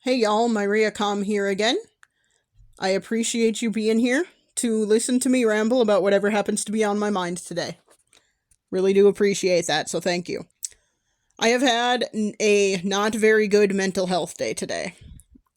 Hey y'all, Myriacom here again. I appreciate you being here to listen to me ramble about whatever happens to be on my mind today. Really do appreciate that, so thank you. I have had a not very good mental health day today.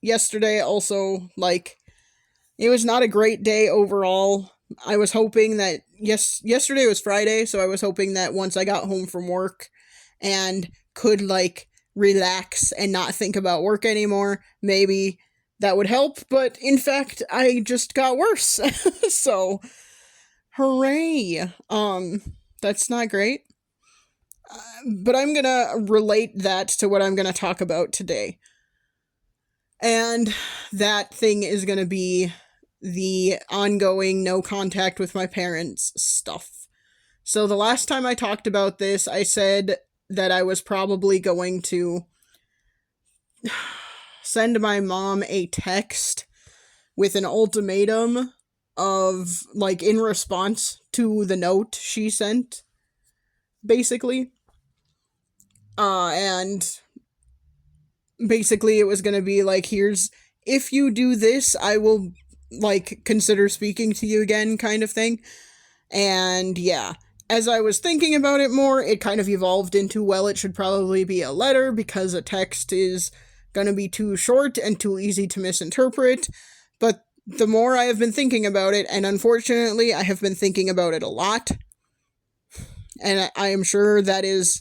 Yesterday also, it was not a great day overall. I was hoping that, yesterday was Friday, so I was hoping that once I got home from work and could, relax and not think about work anymore, maybe that would help, but in fact, I just got worse. So, hooray. That's not great. But I'm gonna relate that to what I'm gonna talk about today. And that thing is gonna be the ongoing no contact with my parents stuff. So the last time I talked about this, I said that I was probably going to send my mom a text with an ultimatum of, in response to the note she sent, basically. And basically it was gonna be if you do this, I will, consider speaking to you again, kind of thing. And yeah, as I was thinking about it more, it kind of evolved into, well, it should probably be a letter because a text is gonna be too short and too easy to misinterpret. But the more I have been thinking about it, and unfortunately I have been thinking about it a lot, and I am sure that is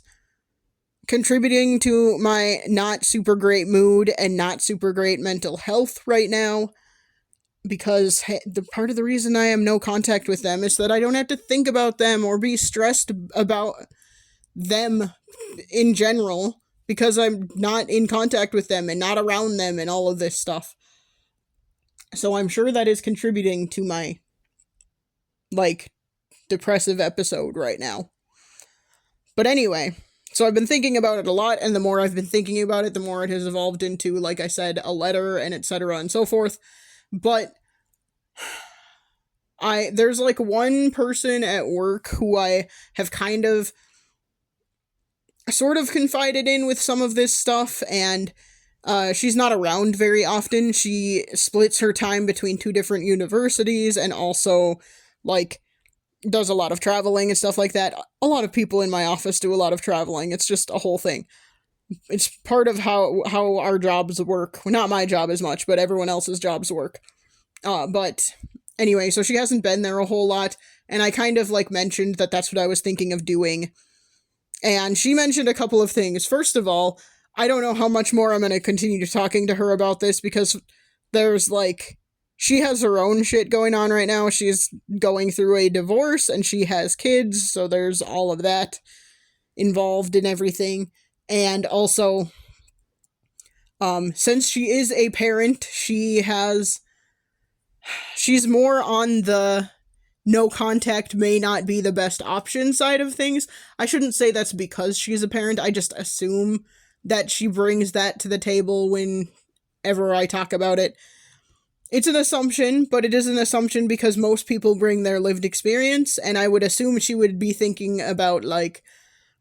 contributing to my not super great mood and not super great mental health right now, because the part of the reason I am no contact with them is that I don't have to think about them or be stressed about them in general, because I'm not in contact with them and not around them and all of this stuff. So I'm sure that is contributing to my, depressive episode right now. But anyway, so I've been thinking about it a lot, and the more I've been thinking about it, the more it has evolved into, like I said, a letter and etc. and so forth. But there's one person at work who I have kind of sort of confided in with some of this stuff, and she's not around very often. She splits her time between two different universities and also, does a lot of traveling and stuff like that. A lot of people in my office do a lot of traveling. It's just a whole thing. It's part of how our jobs work. Not my job as much, but everyone else's jobs work. But anyway, so she hasn't been there a whole lot, and I kind of, mentioned that that's what I was thinking of doing. And she mentioned a couple of things. First of all, I don't know how much more I'm going to continue talking to her about this, because there's, she has her own shit going on right now. She's going through a divorce, and she has kids, so there's all of that involved in everything. And also, since she is a parent, she's more on the no contact may not be the best option side of things. I shouldn't say that's because she's a parent. I just assume that she brings that to the table whenever I talk about it. It's an assumption, but it is an assumption because most people bring their lived experience, and I would assume she would be thinking about,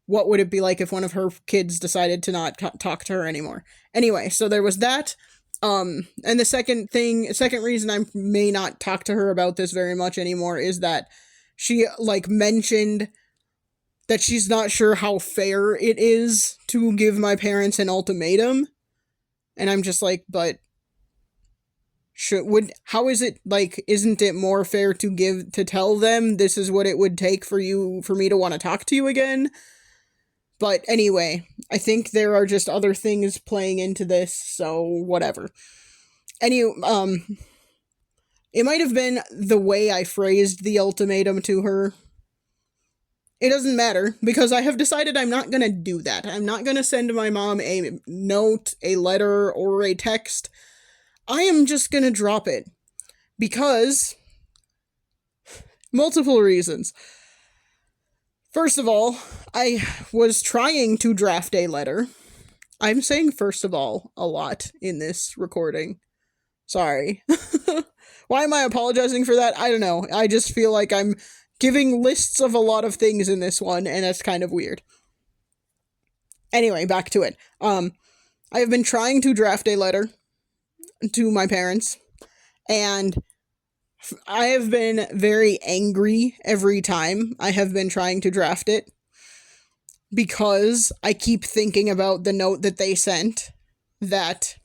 what would it be like if one of her kids decided to not talk to her anymore. Anyway, so there was that. And the second reason I may not talk to her about this very much anymore is that she, mentioned that she's not sure how fair it is to give my parents an ultimatum. And I'm just but how is it, isn't it more fair to tell them this is what it would take for me to want to talk to you again? But anyway, I think there are just other things playing into this, so whatever. Anyway, it might have been the way I phrased the ultimatum to her. It doesn't matter, because I have decided I'm not gonna do that. I'm not gonna send my mom a note, a letter, or a text. I am just gonna drop it. Because multiple reasons. First of all, I was trying to draft a letter. I'm saying first of all a lot in this recording. Sorry. Why am I apologizing for that? I don't know. I just feel like I'm giving lists of a lot of things in this one, and that's kind of weird. Anyway, back to it. I have been trying to draft a letter to my parents, and I have been very angry every time I have been trying to draft it because I keep thinking about the note that they sent that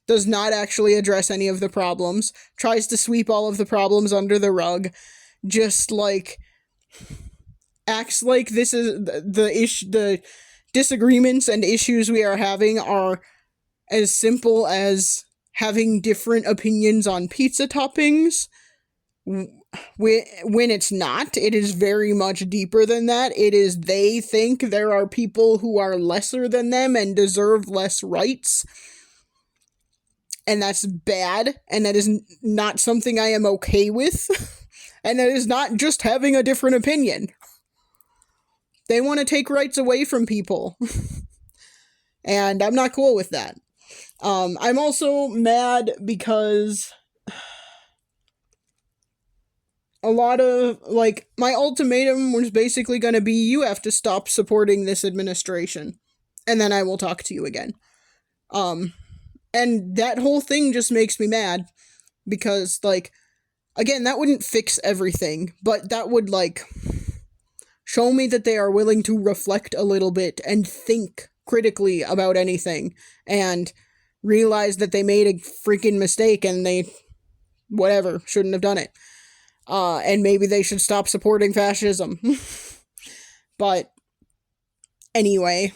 does not actually address any of the problems, tries to sweep all of the problems under the rug, just like acts like this is the disagreements and issues we are having are as simple as having different opinions on pizza toppings. When it's not, it is very much deeper than that. It is they think there are people who are lesser than them and deserve less rights. And that's bad, and that is not something I am okay with. And that is not just having a different opinion. They want to take rights away from people. And I'm not cool with that. I'm also mad because a lot of, like, my ultimatum was basically going to be, you have to stop supporting this administration, and then I will talk to you again. And that whole thing just makes me mad, because, like, again, that wouldn't fix everything, but that would, like, show me that they are willing to reflect a little bit and think critically about anything, and realize that they made a freaking mistake and they, whatever, shouldn't have done it. And maybe they should stop supporting fascism. But, anyway,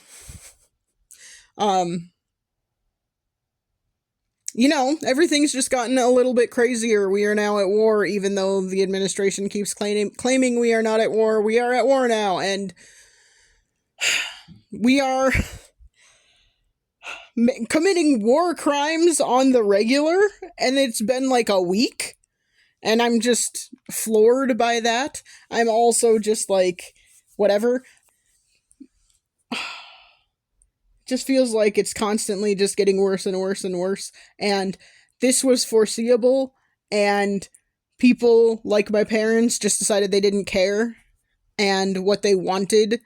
you know, everything's just gotten a little bit crazier. We are now at war, even though the administration keeps claiming we are not at war. We are at war now, and we are committing war crimes on the regular, and it's been like a week, and I'm just floored by that. I'm also just like, whatever. Just feels like it's constantly just getting worse and worse and worse, and this was foreseeable, and people like my parents just decided they didn't care, and what they wanted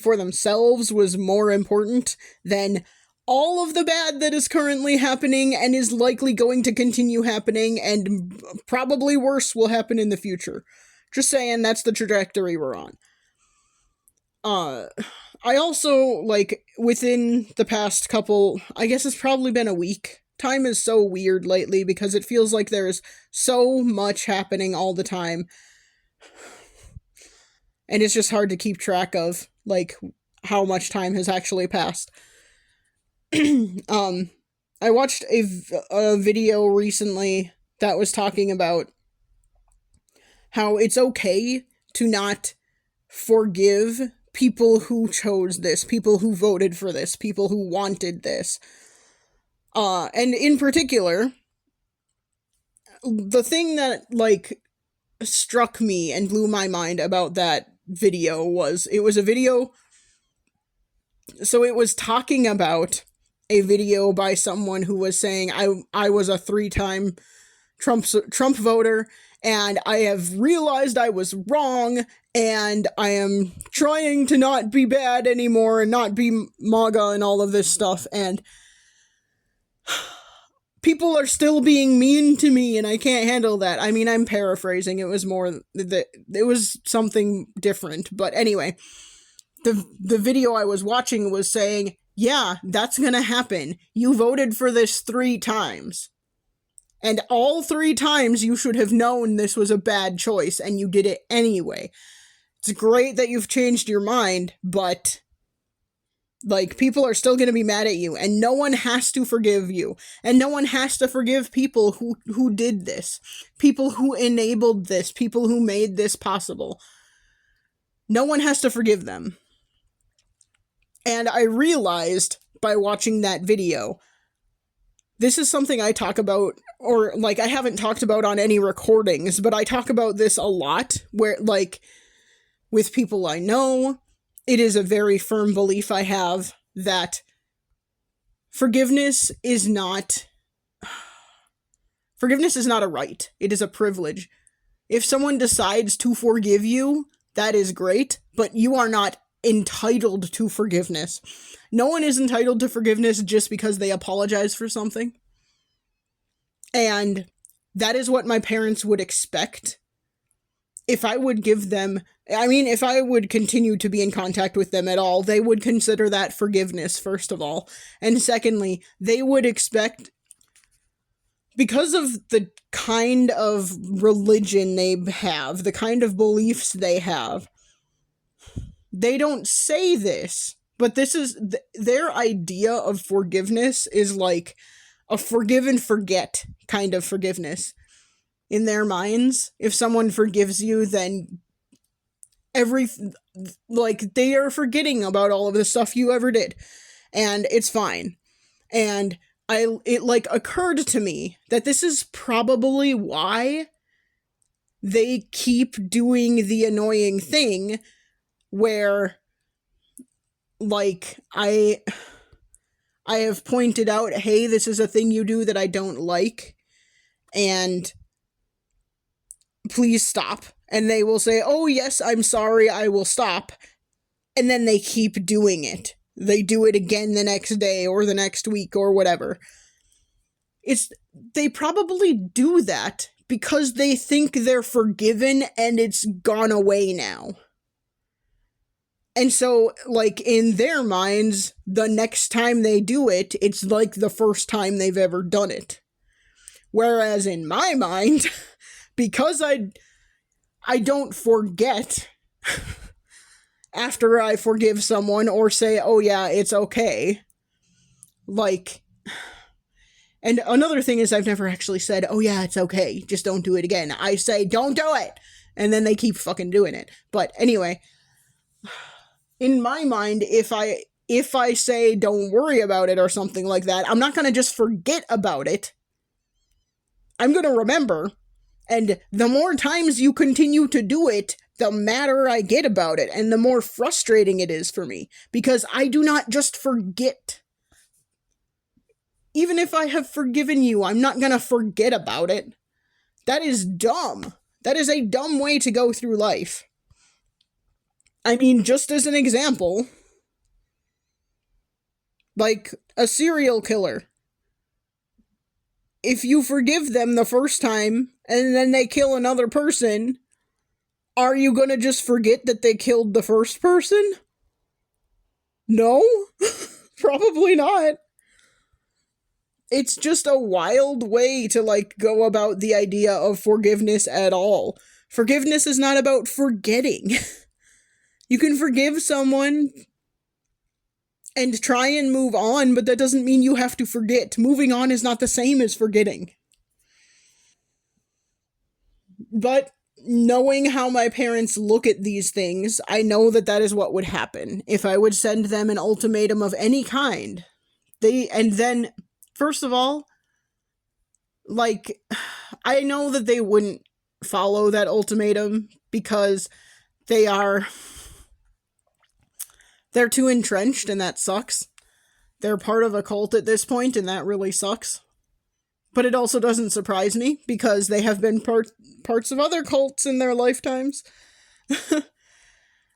for themselves was more important than all of the bad that is currently happening and is likely going to continue happening, and probably worse will happen in the future. Just saying, that's the trajectory we're on. I also, like, within the past couple, I guess it's probably been a week. Time is so weird lately because it feels like there's so much happening all the time. And it's just hard to keep track of, like, how much time has actually passed. I watched a video recently that was talking about how it's okay to not forgive people who chose this, people who voted for this, people who wanted this. And in particular, the thing that, like, struck me and blew my mind about that video was, it was a video, so it was talking about a video by someone who was saying, I was a 3-time Trump voter, and I have realized I was wrong, and I am trying to not be bad anymore and not be MAGA and all of this stuff, and people are still being mean to me, and I can't handle that. I mean, I'm paraphrasing. It was more that it was something different, but anyway, the video I was watching was saying, yeah, that's gonna happen. You voted for this 3 times. And all 3 times you should have known this was a bad choice, and you did it anyway. It's great that you've changed your mind, but, like, people are still gonna be mad at you, and no one has to forgive you. And no one has to forgive people who did this. People who enabled this. People who made this possible. No one has to forgive them. And I realized, by watching that video, this is something I talk about, or, like, I haven't talked about on any recordings, but I talk about this a lot, where, like, with people I know, it is a very firm belief I have that forgiveness is not a right. It is a privilege. If someone decides to forgive you, that is great, but you are not entitled to forgiveness. No one is entitled to forgiveness just because they apologize for something. And that is what my parents would expect. If I would give them, if I would continue to be in contact with them at all, they would consider that forgiveness, first of all. And secondly, they would expect, because of the kind of religion they have, the kind of beliefs they have, they don't say this, but this is, their idea of forgiveness is like a forgive and forget kind of forgiveness. In their minds, if someone forgives you, then they are forgetting about all of the stuff you ever did, and it's fine. And it occurred to me that this is probably why they keep doing the annoying thing where, I have pointed out, hey, this is a thing you do that I don't like, and please stop. And they will say, oh yes, I'm sorry, I will stop. And then they keep doing it. They do it again the next day or the next week or whatever. They probably do that because they think they're forgiven and it's gone away now. And so, in their minds, the next time they do it, it's like the first time they've ever done it. Whereas in my mind, because I don't forget after I forgive someone or say, oh yeah, it's okay. And another thing is I've never actually said, oh yeah, it's okay, just don't do it again. I say, don't do it! And then they keep fucking doing it. But anyway, in my mind, if I say don't worry about it or something like that, I'm not gonna just forget about it. I'm gonna remember. And the more times you continue to do it, the madder I get about it, and the more frustrating it is for me, because I do not just forget. Even if I have forgiven you, I'm not gonna forget about it. That is dumb. That is a dumb way to go through life. Just as an example, a serial killer. If you forgive them the first time, and then they kill another person, are you gonna just forget that they killed the first person? No? Probably not. It's just a wild way to, go about the idea of forgiveness at all. Forgiveness is not about forgetting. You can forgive someone and try and move on, but that doesn't mean you have to forget. Moving on is not the same as forgetting. But knowing how my parents look at these things, I know that is what would happen. If I would send them an ultimatum of any kind, first of all, I know that they wouldn't follow that ultimatum because they're too entrenched, and that sucks. They're part of a cult at this point, and that really sucks. But it also doesn't surprise me, because they have been parts of other cults in their lifetimes.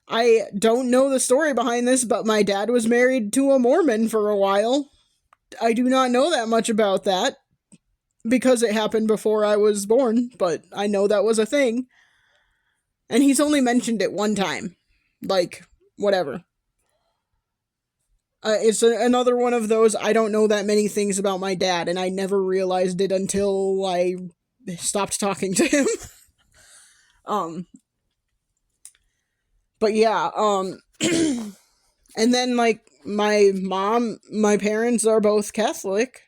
I don't know the story behind this, but my dad was married to a Mormon for a while. I do not know that much about that, because it happened before I was born, but I know that was a thing. And he's only mentioned it one time. Whatever. It's another one of those, I don't know that many things about my dad, and I never realized it until I stopped talking to him. But yeah, and then, my parents are both Catholic,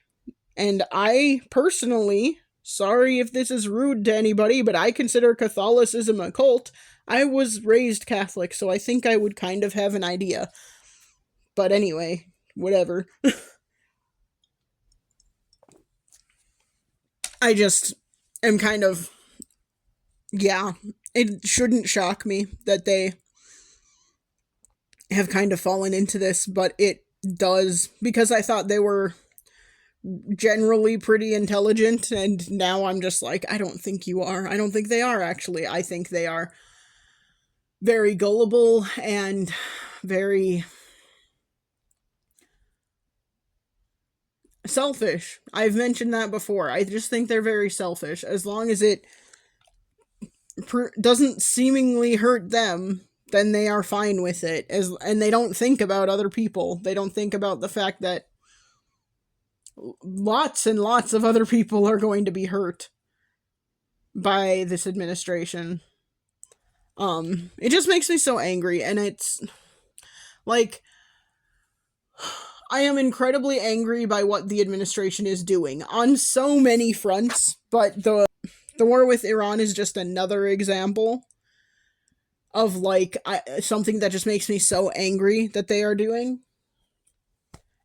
and I personally, sorry if this is rude to anybody, but I consider Catholicism a cult. I was raised Catholic, so I think I would kind of have an idea. But anyway, whatever. I just am kind of, yeah, it shouldn't shock me that they have kind of fallen into this, but it does, because I thought they were generally pretty intelligent, and now I'm just like, I don't think you are. I don't think they are, actually. I think they are very gullible and very selfish. I've mentioned that before. I just think they're very selfish. As long as it doesn't seemingly hurt them, then they are fine with it. And they don't think about other people. They don't think about the fact that lots and lots of other people are going to be hurt by this administration. It just makes me so angry, and it's like I am incredibly angry by what the administration is doing on so many fronts, but the war with Iran is just another example of something that just makes me so angry that they are doing.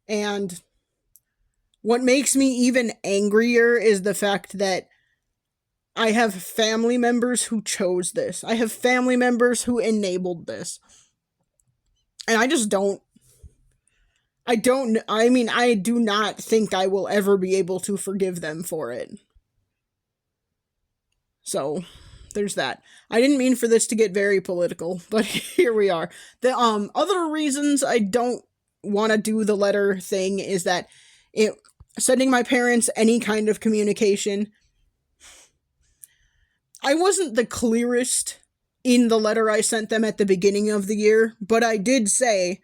And what makes me even angrier is the fact that I have family members who chose this. I have family members who enabled this. And I just don't. I do not think I will ever be able to forgive them for it. So, there's that. I didn't mean for this to get very political, but here we are. The other reasons I don't want to do the letter thing is that sending my parents any kind of communication. I wasn't the clearest in the letter I sent them at the beginning of the year, but I did say,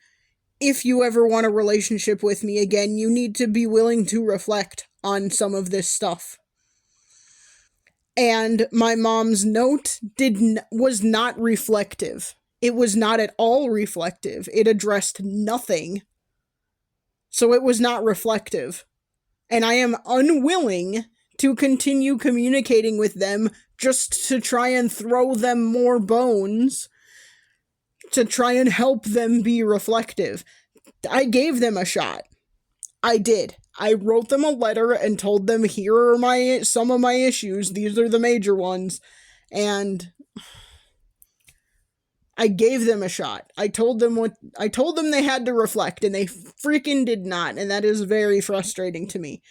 if you ever want a relationship with me again, you need to be willing to reflect on some of this stuff. And my mom's note was not reflective. It was not at all reflective. It addressed nothing. So it was not reflective. And I am unwilling to continue communicating with them just to try and throw them more bones, to try and help them be reflective. I gave them a shot. I did. I wrote them a letter and told them, here are some of my issues. These are the major ones. And I gave them a shot. I told them they had to reflect, and they freaking did not, and that is very frustrating to me.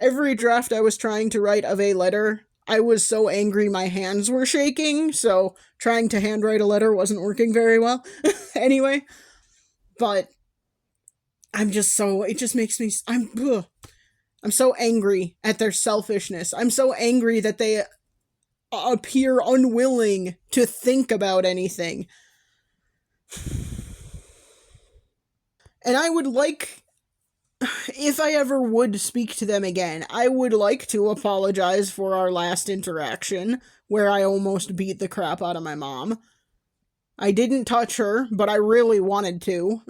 Every draft I was trying to write of a letter, I was so angry my hands were shaking, so trying to handwrite a letter wasn't working very well. Anyway, but I'm just so, it just makes me, I'm so angry at their selfishness. I'm so angry that they appear unwilling to think about anything. And I would like, if I ever would speak to them again, I would like to apologize for our last interaction, where I almost beat the crap out of my mom. I didn't touch her, but I really wanted to.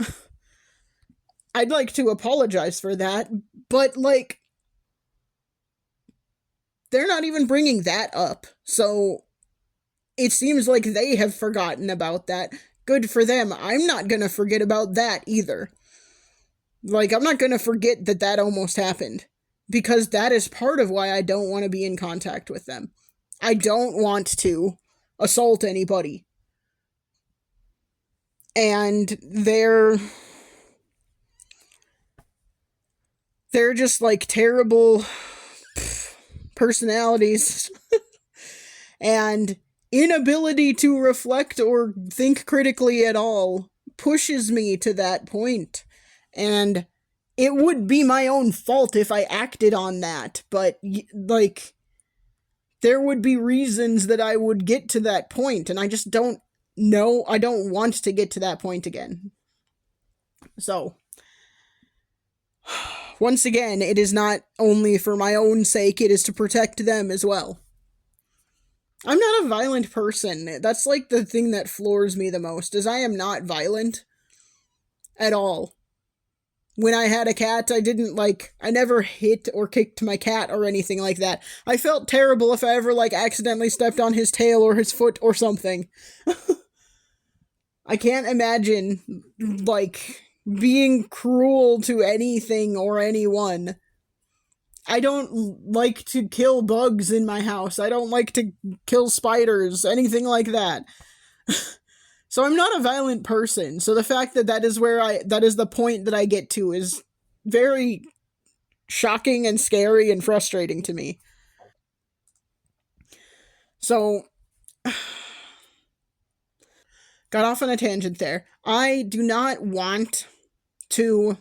I'd like to apologize for that, but, they're not even bringing that up, so it seems like they have forgotten about that. Good for them. I'm not gonna forget about that either. I'm not gonna forget that almost happened, because that is part of why I don't want to be in contact with them. I don't want to assault anybody. And they're just terrible personalities and inability to reflect or think critically at all pushes me to that point. And it would be my own fault if I acted on that, but there would be reasons that I would get to that point, and I just don't know. I don't want to get to that point again. So, once again, it is not only for my own sake, it is to protect them as well. I'm not a violent person. That's the thing that floors me the most, is I am not violent at all. When I had a cat, I never hit or kicked my cat or anything like that. I felt terrible if I ever, accidentally stepped on his tail or his foot or something. I can't imagine, being cruel to anything or anyone. I don't like to kill bugs in my house. I don't like to kill spiders, anything like that. So I'm not a violent person. So the fact that is the point that I get to is very shocking and scary and frustrating to me. So, got off on a tangent there. I do not want to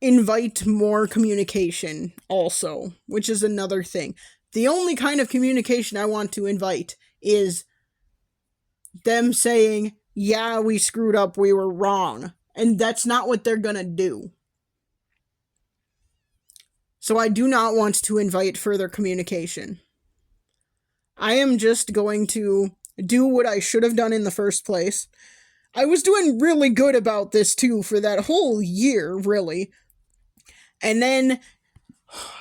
invite more communication also, which is another thing. The only kind of communication I want to invite is them saying, yeah, we screwed up, we were wrong. And that's not what they're gonna do. So I do not want to invite further communication. I am just going to do what I should have done in the first place. I was doing really good about this too for that whole year, really. And then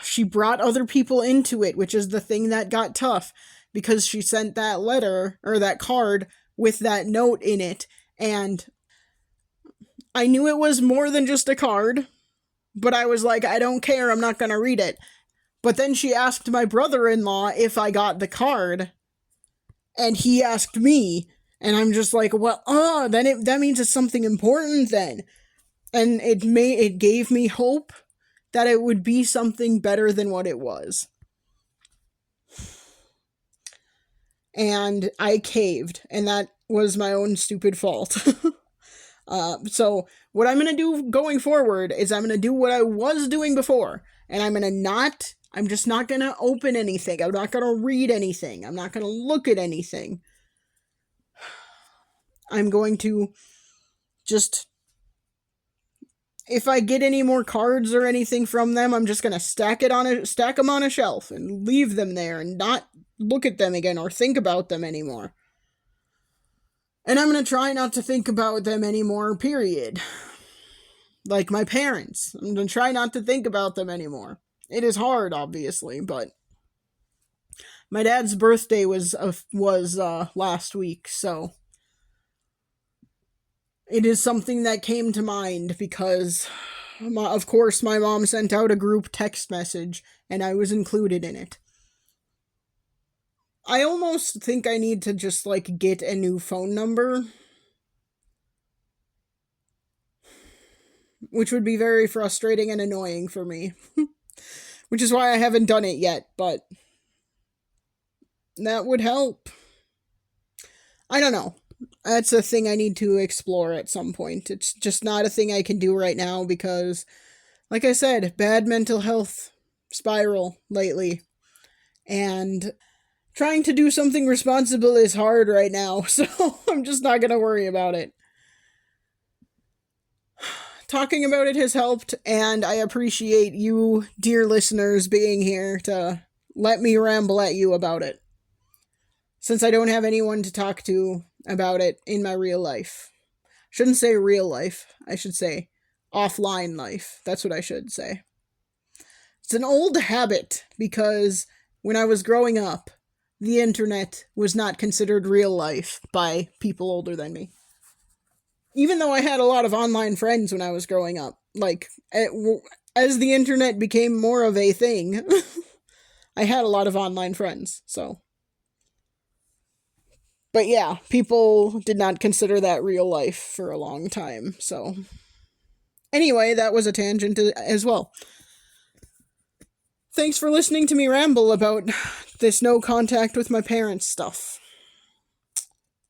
she brought other people into it, which is the thing that got tough, because she sent that letter, or that card, with that note in it, and I knew it was more than just a card, but I was like, I don't care, I'm not gonna read it. But then she asked my brother-in-law if I got the card, and he asked me, and I'm just like, well, then that means it's something important then. And it gave me hope that it would be something better than what it was. And I caved, and that was my own stupid fault. So what I'm going to do going forward is I'm going to do what I was doing before, and I'm just not going to open anything. I'm not going to read anything. I'm not going to look at anything. I'm going to just, if I get any more cards or anything from them, I'm just going to stack them on a shelf and leave them there and not look at them again or think about them anymore. And I'm going to try not to think about them anymore, period. Like my parents. I'm going to try not to think about them anymore. It is hard, obviously, but my dad's birthday was last week, so it is something that came to mind because, of course, my mom sent out a group text message, and I was included in it. I almost think I need to just, get a new phone number, which would be very frustrating and annoying for me, which is why I haven't done it yet, but that would help. I don't know. That's a thing I need to explore at some point. It's just not a thing I can do right now because, like I said, bad mental health spiral lately. And trying to do something responsible is hard right now, so I'm just not going to worry about it. Talking about it has helped, and I appreciate you, dear listeners, being here to let me ramble at you about it. Since I don't have anyone to talk to about it in my real life. Shouldn't say real life. I should say offline life. That's what I should say. It's an old habit because when I was growing up, the internet was not considered real life by people older than me. Even though I had a lot of online friends when I was growing up. As the internet became more of a thing, I had a lot of online friends, so. But yeah, people did not consider that real life for a long time, so. Anyway, that was a tangent as well. Thanks for listening to me ramble about this no contact with my parents stuff.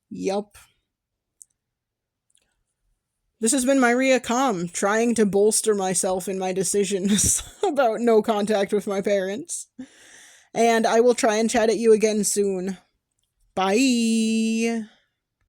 Yup. This has been my Ria Calm, trying to bolster myself in my decisions about no contact with my parents. And I will try and chat at you again soon. Bye!